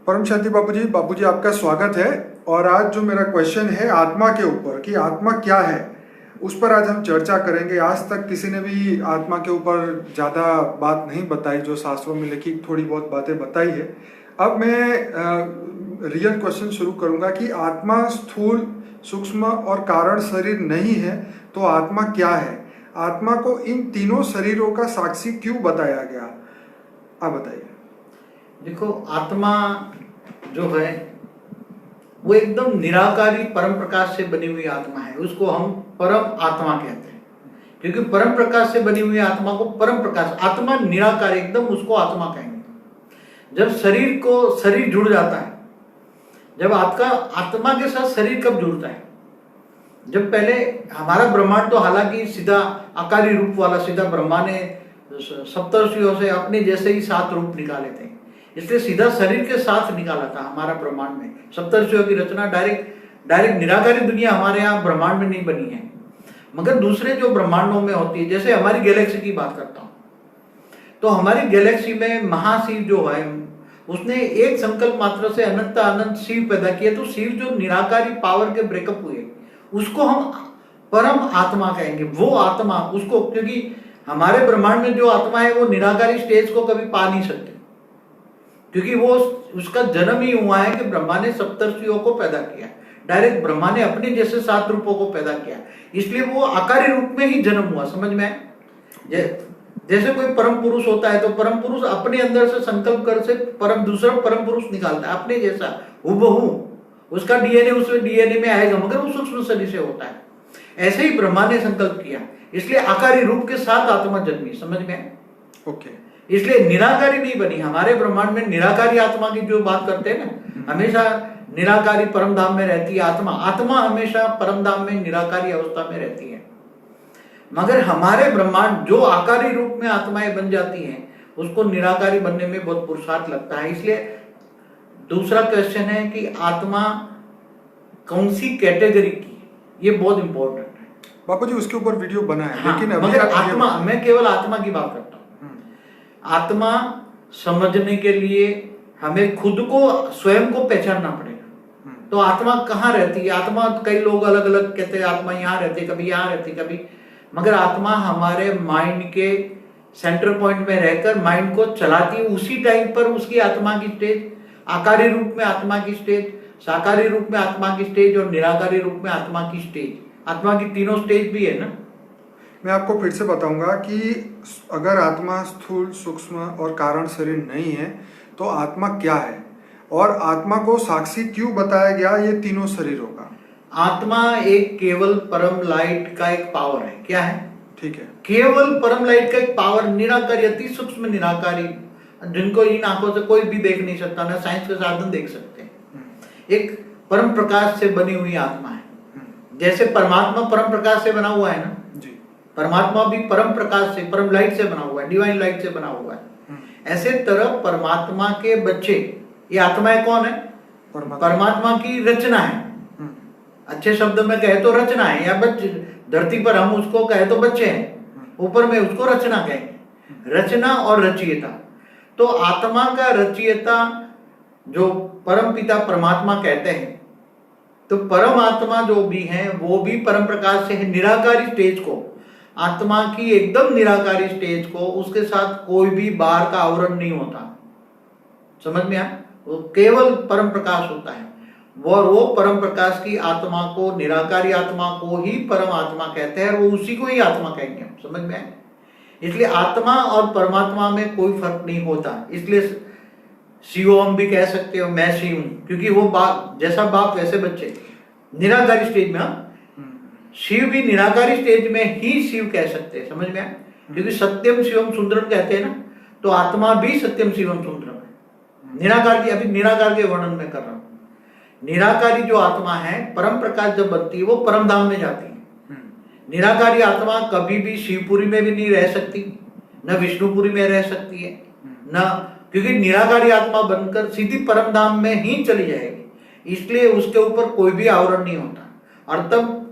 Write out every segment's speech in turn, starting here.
परम शांति बाबू जी आपका स्वागत है। और आज जो मेरा क्वेश्चन है आत्मा के ऊपर कि आत्मा क्या है, उस पर आज हम चर्चा करेंगे। आज तक किसी ने भी आत्मा के ऊपर ज़्यादा बात नहीं बताई, जो शास्त्रों में लिखी थोड़ी बहुत बातें बताई है। अब मैं रियल क्वेश्चन शुरू करूंगा कि आत्मा स्थूल, सूक्ष्म और कारण शरीर नहीं है, तो आत्मा क्या है? आत्मा को इन तीनों शरीरों का साक्षी क्यों बताया गया? आप बताइए। देखो, आत्मा जो है वो एकदम निराकारी परम प्रकाश से बनी हुई आत्मा है। उसको हम परम आत्मा कहते हैं, क्योंकि परम प्रकाश से बनी हुई आत्मा को परम प्रकाश, आत्मा निराकार एकदम, उसको आत्मा कहेंगे। जब शरीर जुड़ जाता है, जब आपका आत्मा के साथ शरीर कब जुड़ता है? जब पहले हमारा ब्रह्मांड तो हालांकि सीधा आकारी रूप वाला, सीधा ब्रह्मा ने सप्तर्षियों से अपने जैसे ही 7 रूप निकाले थे, इसलिए सीधा शरीर के साथ निकाला था हमारा ब्रह्मांड में। सप्तर्षियों की रचना डायरेक्ट निराकारी दुनिया हमारे यहाँ ब्रह्मांड में नहीं बनी है, मगर दूसरे जो ब्रह्मांडों में होती है। जैसे हमारी गैलेक्सी की बात करता हूँ, तो हमारी गैलेक्सी में महाशिव जो है, उसने एक संकल्प मात्र से अनंत शिव पैदा किए। तो शिव जो निराकारी पावर के ब्रेकअप हुए, उसको हम परम आत्मा कहेंगे। वो आत्मा उसको, क्योंकि हमारे ब्रह्मांड में जो आत्मा है वो निराकारी स्टेज को कभी पा नहीं सकते, क्योंकि वो उसका जन्म ही हुआ है कि ब्रह्मा ने सप्तर्षियों को पैदा किया। डायरेक्ट ब्रह्मा ने अपने जैसे 7 रूपों को पैदा किया, इसलिए वो आकारी रूप में ही जन्म हुआ। समझ में आए? जैसे कोई परम पुरुष होता है, तो परम पुरुष अपने अंदर से संकल्प कर से दूसरा परम पुरुष निकालता है अपने जैसा हूबहू। उसका डीएनए उसमें डीएनए में आएगा, मगर वो सूक्ष्म शरीर से होता है। ऐसे ही ब्रह्मा ने संकल्प किया, इसलिए आकारी रूप के साथ आत्मा जन्मी। समझ में आए? ओके। इसलिए निराकारी नहीं बनी। हमारे ब्रह्मांड में निराकारी आत्मा की जो बात करते हैं ना, हमेशा निराकारी परम धाम में रहती है आत्मा। आत्मा हमेशा परम धाम में निराकारी अवस्था में रहती है, मगर हमारे ब्रह्मांड जो आकारी रूप में आत्माएं बन जाती हैं, उसको निराकारी बनने में बहुत पुरुषार्थ लगता है। इसलिए दूसरा क्वेश्चन है कि आत्मा कौन सी कैटेगरी की, ये बहुत इंपॉर्टेंट है। बापू जी उसके ऊपर वीडियो बना है। हाँ, लेकिन अभी मगर आत्मा, मैं केवल आत्मा की बात करता हूँ। आत्मा समझने के लिए हमें खुद को, स्वयं को पहचानना पड़ेगा। तो आत्मा कहाँ रहती है? आत्मा, कई लोग अलग अलग कहते हैं आत्मा यहाँ रहती है, कभी यहाँ रहती है, कभी, मगर आत्मा हमारे माइंड के सेंटर पॉइंट में रहकर माइंड को चलाती है। उसी टाइम पर उसकी आत्मा की स्टेज, आकारी रूप में आत्मा की स्टेज, साकारी रूप में आत्मा की स्टेज और निराकारी रूप में आत्मा की स्टेज, आत्मा की तीनों स्टेज भी है ना। मैं आपको फिर से बताऊंगा कि अगर आत्मा स्थूल, सूक्ष्म और कारण शरीर नहीं है, तो आत्मा क्या है और आत्मा को साक्षी क्यों बताया गया ये तीनों शरीरों का? आत्मा एक केवल परम लाइट का एक पावर है। क्या है? ठीक है, केवल परम लाइट का एक पावर, निराकारी, अति सूक्ष्म निराकारी, जिनको इन आंखों से कोई भी देख नहीं सकता, ना साइंस के साधन देख सकते हैं। एक परम प्रकाश से बनी हुई आत्मा है। जैसे परमात्मा परम प्रकाश से बना हुआ है ना जी, परमात्मा भी परम प्रकाश से, परम लाइट से बना हुआ है, डिवाइन लाइट से बना हुआ है। ऐसे तरह परमात्मा के बच्चे, ये आत्माएं कौन है? परमात्मा की रचना है। अच्छे शब्द में कहे तो रचना है, या बच्चे, धरती पर हम उसको कहे तो बच्चे हैं, ऊपर में उसको रचना कहेंगे। रचना और रचयिता। तो आत्मा का रचयिता जो परम पिता परमात्मा कहते हैं, तो परम आत्मा जो भी है वो भी परम प्रकाश से है। निराकारी स्टेज को, आत्मा की एकदम निराकारी स्टेज को, उसके साथ कोई भी बाहर का आवरण नहीं होता। समझ में आया? वो केवल परम प्रकाश होता है। वो परम प्रकाश की आत्मा को, निराकारी आत्मा को ही परम आत्मा कहते हैं, और वो उसी को ही आत्मा कहेंगे हम। समझ में आए? इसलिए आत्मा और परमात्मा में कोई फर्क नहीं होता। इसलिए शिव हम भी कह सकते हो, मैं शिव हूं, क्योंकि वो बाप, जैसा बाप वैसे बच्चे, निराकारी स्टेज में। हाँ, शिव भी निराकारी स्टेज में ही शिव कह सकते हैं। समझ में आए? क्योंकि सत्यम शिवम सुंदरम कहते हैं ना, तो आत्मा भी सत्यम शिवम सुंदरम है। निराकार की, अभी निराकार के वर्णन में कर रहा हूं। निराकारी जो आत्मा है, परम प्रकाश जब बनती है, वो परम धाम में जाती है। निराकारी आत्मा कभी भी शिवपुरी में भी नहीं रह सकती, न विष्णुपुरी में रह सकती है, न, क्योंकि निराकारी आत्मा बनकर सीधी परम धाम में ही चली जाएगी। इसलिए उसके ऊपर कोई भी आवरण नहीं होता, और तब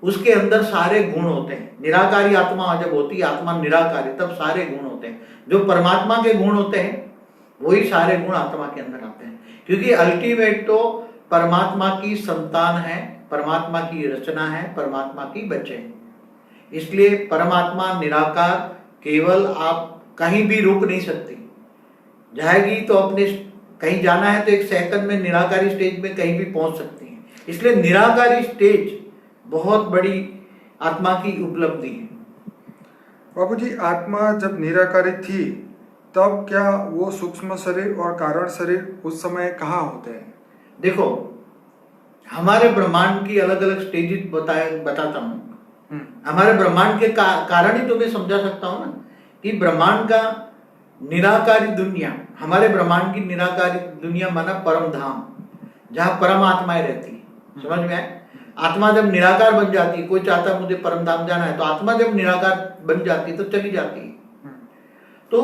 उसके अंदर सारे गुण होते हैं। निराकारी आत्मा जब होती है, आत्मा निराकारी, तब सारे गुण होते हैं। जो परमात्मा के गुण होते हैं, वही सारे गुण आत्मा के अंदर आते हैं। क्योंकि अल्टीमेट तो परमात्मा की संतान है, परमात्मा की रचना है, परमात्मा की बच्चे हैं। इसलिए परमात्मा निराकार, केवल आप कहीं भी रुक नहीं सकती, जाएगी तो अपने कहीं जाना है तो एक सेकंड में निराकारी स्टेज में कहीं भी पहुंच सकती है। इसलिए निराकारी स्टेज बहुत बड़ी आत्मा की उपलब्धि है। बाबूजी, आत्मा जब निराकारी थी तब क्या वो सूक्ष्म शरीर और कारण शरीर उस समय कहाँ होते हैं? देखो, हमारे ब्रह्मांड की अलग अलग स्टेजेस बताता हूँ। हमारे ब्रह्मांड के कारण ही तो मैं समझा सकता हूँ ना कि ब्रह्मांड का निराकारी दुनिया, हमारे ब्रह्मांड की निराकारी दुनिया माना परम धाम, जहाँ परम आत्माएं रहती है। समझ में आए? आत्मा जब निराकार बन जाती है, कोई चाहता है मुझे परम धाम जाना है, तो आत्मा जब निराकार बन जाती है तो चली जाती है। तो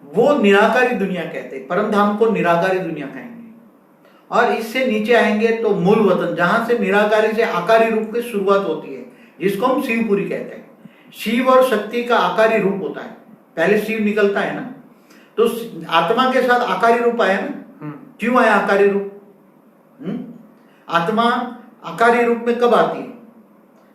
वो निराकारी दुनिया कहते हैं, परम धाम को निराकारी दुनिया कहेंगे। और इससे नीचे आएंगे तो मूल वतन, जहां से निराकारी से आकारी रूप की शुरुआत होती है, जिसको हम शिवपुरी कहते हैं। शिव और शक्ति का आकारी रूप होता है, पहले शिव निकलता है ना, तो आत्मा के साथ आकारी रूप आया ना। क्यों आया आकारी रूप? आत्मा आकारी रूप में कब आती है?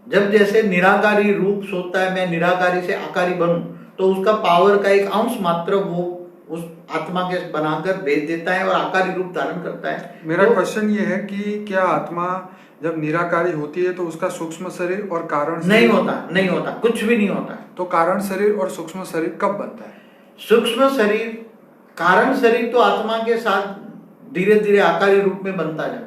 जब जैसे निराकारी रूप सोचता है मैं निराकारी से आकारी बनूं, तो उसका पावर का एक अंश मात्र वो उस आत्मा के बनाकर भेज देता है और आकारी रूप धारण करता है। मेरा क्वेश्चन ये है कि क्या आत्मा जब निराकारी होती है तो उसका सूक्ष्म शरीर और कारण नहीं होता, नहीं होता, कुछ भी नहीं होता। तो कारण शरीर और सूक्ष्म शरीर कब बनता है? सूक्ष्म शरीर, कारण शरीर तो आत्मा के साथ धीरे धीरे आकारी रूप में बनता जाता है।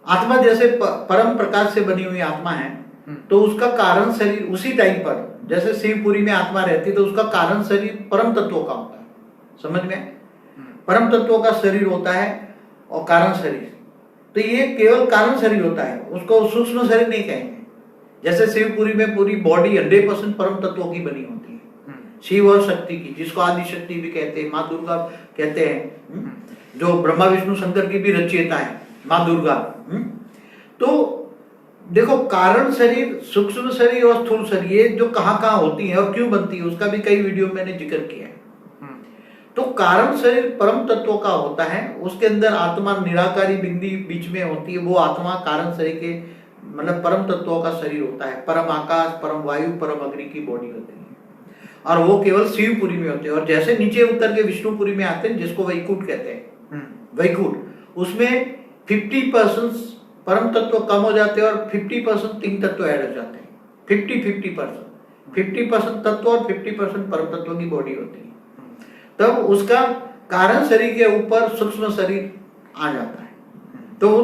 आत्मा जैसे परम प्रकाश से बनी हुई आत्मा है, तो उसका कारण शरीर उसी टाइम पर, जैसे शिवपुरी में आत्मा रहती है तो उसका कारण शरीर परम तत्वों का होता है। समझ में? परम तत्वों का शरीर होता है और कारण शरीर, तो ये केवल कारण शरीर होता है, उसको सूक्ष्म शरीर नहीं कहेंगे। जैसे शिवपुरी में पूरी बॉडी 100% परम तत्वों की बनी होती है, शिव और शक्ति की, जिसको आदि शक्ति भी कहते हैं, माँ दुर्गा कहते हैं, जो ब्रह्मा विष्णु शंकर की भी रचयिता है माँ दुर्गा। तो देखो, कारण शरीर, सूक्ष्म शरीर और स्थूल शरीर, ये जो कहाँ कहाँ होती है और क्यों बनती है उसका भी कई वीडियो में मैंने जिक्र किया है। तो कारण शरीर परम तत्वों का होता है, उसके अंदर आत्मा निराकारी बिंदी बीच में होती है, वो आत्मा कारण शरीर के मतलब परम तत्वों का शरीर होता है। परम आकाश, परम वायु, परम अग्नि की बॉडी होती है, और वो केवल शिवपुरी में होते हैं। और जैसे नीचे उतर के विष्णुपुरी में आते हैं, जिसको वैकुंठ कहते हैं, वैकुंठ, उसमें 50% परम तत्व कम हो जाते हैं और 50% तीन तत्व ऐड हो जाते हैं। 50% तत्व और 50% परम तत्व की बॉडी होती है। तब उसका कारण शरीर के ऊपर सूक्ष्म शरीर आ जाता है। तो वो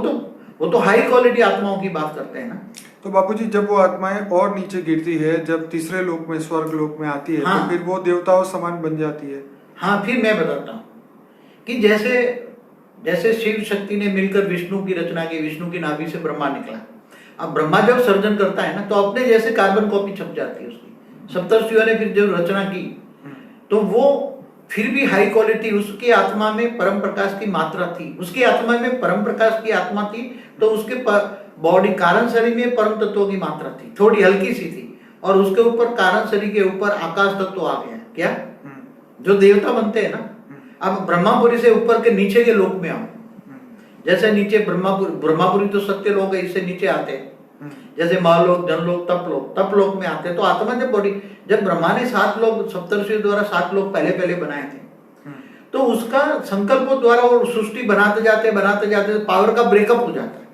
तो हाई क्वालिटी आत्माओं की बात करते हैं ना। तो बापूजी, जब वो आत्माएं और नीचे गिरती है, जब तीसरे लोक में, स्वर्ग लोक में आती है, हाँ, तो फिर वो देवताओं समान बन जाती है। हाँ, फिर मैं बताता हूँ कि जैसे शिव शक्ति ने मिलकर विष्णु की रचना की, विष्णु की नाभि से ब्रह्मा निकला। अब ब्रह्मा जब सर्जन करता है ना, तो अपने जैसे कार्बन कॉपी छप जाती है उसकी। सप्तर्षियों ने फिर जब रचना की, तो वो फिर भी हाई क्वालिटी, उसकी आत्मा में परम प्रकाश की मात्रा थी, उसकी आत्मा में परम प्रकाश की आत्मा थी, तो उसके बॉडी कारण शरीर में परम तत्वों की मात्रा थी, थोड़ी हल्की सी थी, और उसके ऊपर कारण शरीर के ऊपर आकाश तत्व आ गया। क्या? जो देवता बनते हैं ना। अब ब्रह्मापुरी से ऊपर के नीचे के लोक में आओ, जैसे नीचे ब्रह्मापुरी तो सत्य लोक है, इससे नीचे आते हैं, जैसे महालोक, जनलोक, तपलोक में आते हैं। तो आत्मा जब बॉडी, जब ब्रह्मा ने 7 लोक सप्तर्षियों द्वारा 7 लोक पहले बनाए थे, तो उसका संकल्पों द्वारा वो सृष्टि बनाते जाते पावर का ब्रेकअप हो जाता है,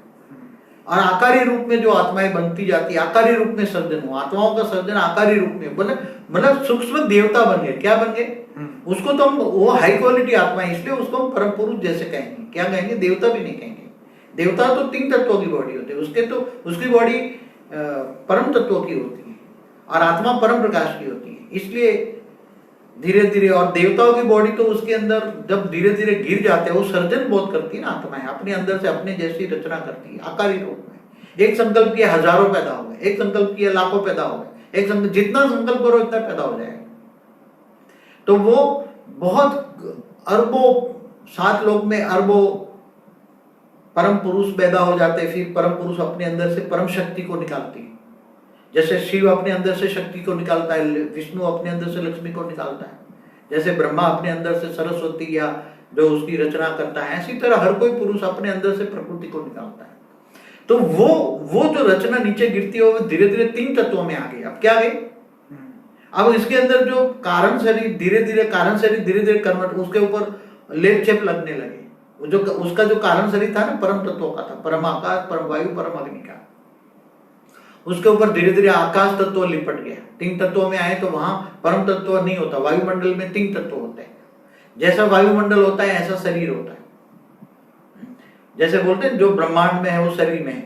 और आकारी रूप में जो आत्माएं बनती जाती है, आकारी रूप में सर्जन हुआ, आत्माओं का सर्जन आकारी रूप में, मतलब सूक्ष्म देवता बन गए। क्या बन गए? उसको तो हम, वो हाई क्वालिटी आत्मा है, इसलिए उसको हम परम पुरुष जैसे कहेंगे। क्या कहेंगे? देवता भी नहीं कहेंगे। देवता तो 3 तत्वों की बॉडी होती है, उसकी बॉडी परम तत्वों की होती है, और आत्मा परम प्रकाश की होती है। इसलिए धीरे धीरे, और देवताओं की बॉडी तो उसके अंदर जब धीरे धीरे गिर जाते हैं, वो सर्जन बहुत करती है ना आत्माएं, अपने अंदर से अपने जैसी रचना करती है आकारी रूप में। एक संकल्प किया हजारों पैदा हो गए, एक संकल्प किया लाखों पैदा हो गए, एक संकल्प, जितना संकल्प करो इतना पैदा हो जाएगा। तो वो बहुत अरबों, 7 लोक में अरबों परम पुरुष पैदा हो जाते। फिर परम पुरुष अपने अंदर से परम शक्ति को निकालती है, जैसे शिव अपने अंदर से शक्ति को निकालता है, विष्णु अपने अंदर से लक्ष्मी को निकालता है, जैसे ब्रह्मा अपने अंदर से सरस्वती या जो उसकी रचना करता है, ऐसी तरह हर कोई पुरुष अपने अंदर से प्रकृति को निकालता है। तो वो जो रचना नीचे गिरती है वो धीरे धीरे 3 तत्वों में आ गई। अब क्या गई, अब इसके अंदर जो कारण शरीर धीरे धीरे कन्वर्ट, उसके ऊपर लेप छेप लगने लगे। जो उसका जो कारण शरीर था ना, परम तत्वों का था, परम आकाश, परम वायु, परम अग्नि का, उसके ऊपर धीरे धीरे आकाश तत्व लिपट गया। 3 तत्वों में आए तो वहां परम तत्व नहीं होता। वायुमंडल में 3 तत्व होते हैं। जैसा वायुमंडल होता है ऐसा शरीर होता है। जैसे बोलते हैं जो ब्रह्मांड में है वो शरीर में है,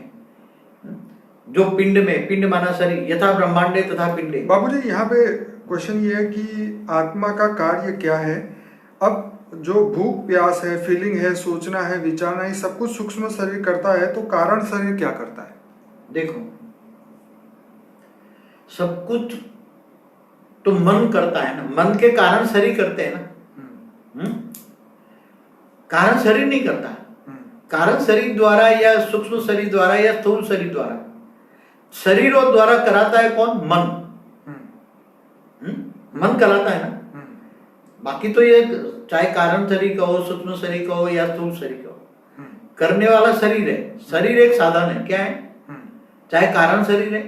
जो पिंड में, पिंड माना शरीर, यथा ब्रह्मांडे तथा पिंडे। बाबूजी यहाँ पे क्वेश्चन ये है कि आत्मा का कार्य क्या है। अब जो भूख प्यास है, फीलिंग है, सोचना है, विचारना है, सब कुछ सूक्ष्म शरीर करता है, तो कारण शरीर क्या करता है? देखो, सब कुछ तो मन करता है ना, मन के कारण शरीर करते हैं ना। कारण शरीर नहीं करता। कारण शरीर द्वारा या सूक्ष्म शरीर द्वारा या स्थूल शरीर द्वारा, शरीरों द्वारा कराता है कौन? मन। मन कराता है ना। बाकी तो ये चाहे कारण शरीर का हो, सूक्ष्म शरीर का हो या स्थूल शरीर का हो, करने वाला शरीर है। शरीर एक साधन है। क्या है? चाहे कारण शरीर है,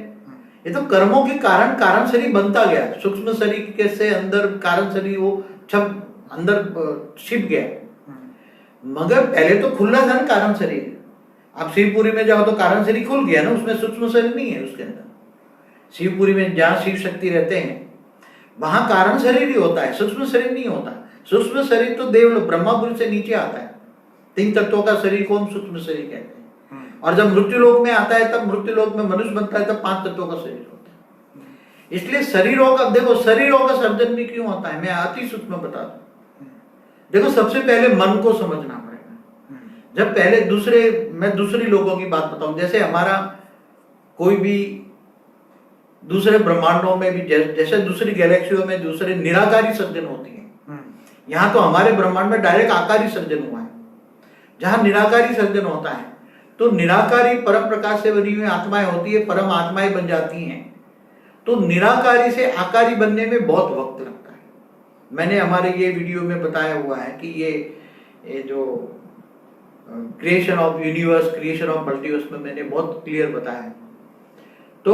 ये तो कर्मों के कारण कारण शरीर बनता गया। सूक्ष्म शरीर के से अंदर कारण शरीर वो छप अंदर छिप गया, मगर पहले तो खुला था ना कारण शरीर। आप शिवपुरी में जाओ तो कारण शरीर खुल गया ना, उसमें सूक्ष्म शरीर नहीं है उसके अंदर। शिवपुरी में जहाँ शिव शक्ति रहते हैं वहां कारण शरीर ही होता है, सूक्ष्म शरीर नहीं होता। सूक्ष्म शरीर तो देवलोक ब्रह्मापुरी से नीचे आता है। 3 तत्वों का शरीर को हम सूक्ष्म शरीर कहते हैं। और जब मृत्यु लोक में आता है, तब मृत्यु लोक में मनुष्य बनता है, तब 5 तत्वों का शरीर होता है। इसलिए शरीरों का, देखो शरीरों का सर्जन भी क्यों होता है, मैं अति सूक्ष्म बता दूं। देखो, सबसे पहले मन को समझना पड़ेगा। जब पहले मैं दूसरी लोगों की बात बताऊं, जैसे हमारा कोई भी दूसरे ब्रह्मांडों में भी, जैसे दूसरी गैलेक्सियों में दूसरे निराकारी सर्जन होती है, यहाँ तो हमारे ब्रह्मांड में डायरेक्ट आकारी सर्जन हुआ है। जहां निराकारी सर्जन होता है तो निराकारी परम प्रकाश से बनी हुई आत्माएं होती है, परम आत्माएं बन जाती हैं। तो निराकारी से आकारी बनने में बहुत वक्त लगता है। मैंने हमारे ये वीडियो में बताया हुआ है कि ये जो creation of universe, creation of multiverse में मैंने बहुत क्लियर बताया है। तो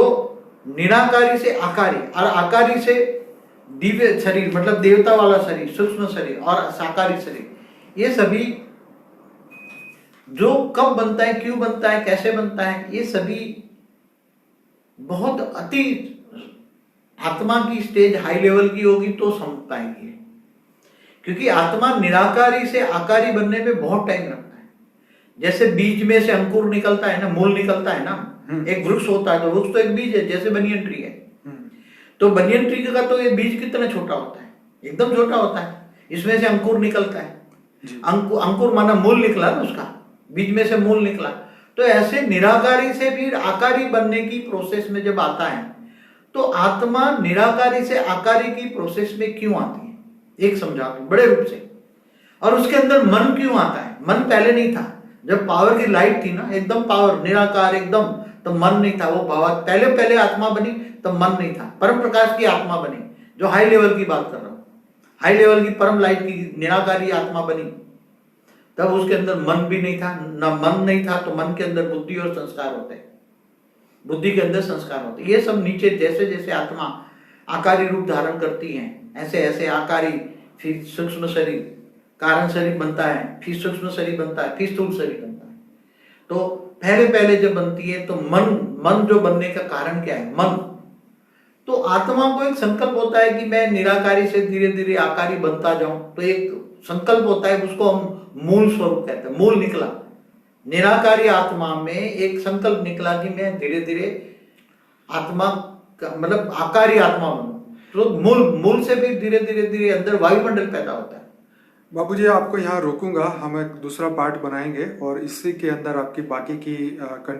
निराकारी से आकारी और आकारी से दिव्य शरीर, मतलब देवता वाला शरीर, सूक्ष्म शरीर और साकारी शरीर, ये सभी जो कब बनता है, क्यों बनता है, कैसे बनता है, ये सभी बहुत अति आत्मा की स्टेज हाई लेवल की होगी तो समझ पाएंगे। क्योंकि आत्मा निराकारी से आकारी बनने में बहुत टाइम लगता है। जैसे बीज में से अंकुर निकलता है ना, मूल निकलता है ना, एक वृक्ष होता है तो वृक्ष तो एक बीज है, जैसे बनियन ट्री है। तो बनियन ट्री का तो ये बीज कितना छोटा होता है, एकदम छोटा होता है। इसमें से अंकुर निकलता है। अंकुर माना मूल निकला ना उसका, बीज में से मूल निकला। तो ऐसे निराकारी से भी आकारी बनने की प्रोसेस में जब आता है, तो आत्मा निराकारी से आकारी की प्रोसेस में क्यों आती है, एक समझा दूं बड़े रूप से। और उसके अंदर मन क्यों आता है? मन पहले नहीं था। जब पावर की लाइट थी ना, एकदम पावर निराकार एकदम, तो मन नहीं था। वो भाव पहले आत्मा बनी, तब मन नहीं था। परम प्रकाश की आत्मा बनी, जो हाई लेवल की बात कर रहा हूं, हाई लेवल की परम लाइट की निराकारी आत्मा बनी, तब उसके अंदर मन भी नहीं था। न मन नहीं था तो मन के अंदर बुद्धि और संस्कार होते हैं, बुद्धि के अंदर संस्कार होते हैं। ये सब नीचे जैसे जैसे आत्मा आकारी रूप धारण करती है, ऐसे ऐसे आकारी, फिर सूक्ष्म शरीर, कारण शरीर बनता है, फिर सूक्ष्म शरीर बनता है, फिर स्थूल शरीर बनता है। तो पहले जब बनती है तो मन जो बनने का कारण क्या है? मन। तो आत्मा को एक संकल्प होता है कि मैं निराकारी से धीरे धीरे आकारी बनता जाऊं। तो एक संकल्प होता है, उसको हम मूल स्वरूप कहते हैं। मूल निकला, निराकारी आत्मा में एक संकल्प निकला कि मैं धीरे धीरे आत्मा मतलब आकारी आत्मा बनूं। तो मूल से भी धीरे धीरे अंदर वायुमंडल पैदा होता है। बाबूजी, आपको यहाँ रोकूंगा, हम एक दूसरा पार्ट बनाएंगे और इसी के अंदर आपकी बाकी की कंटिन्यू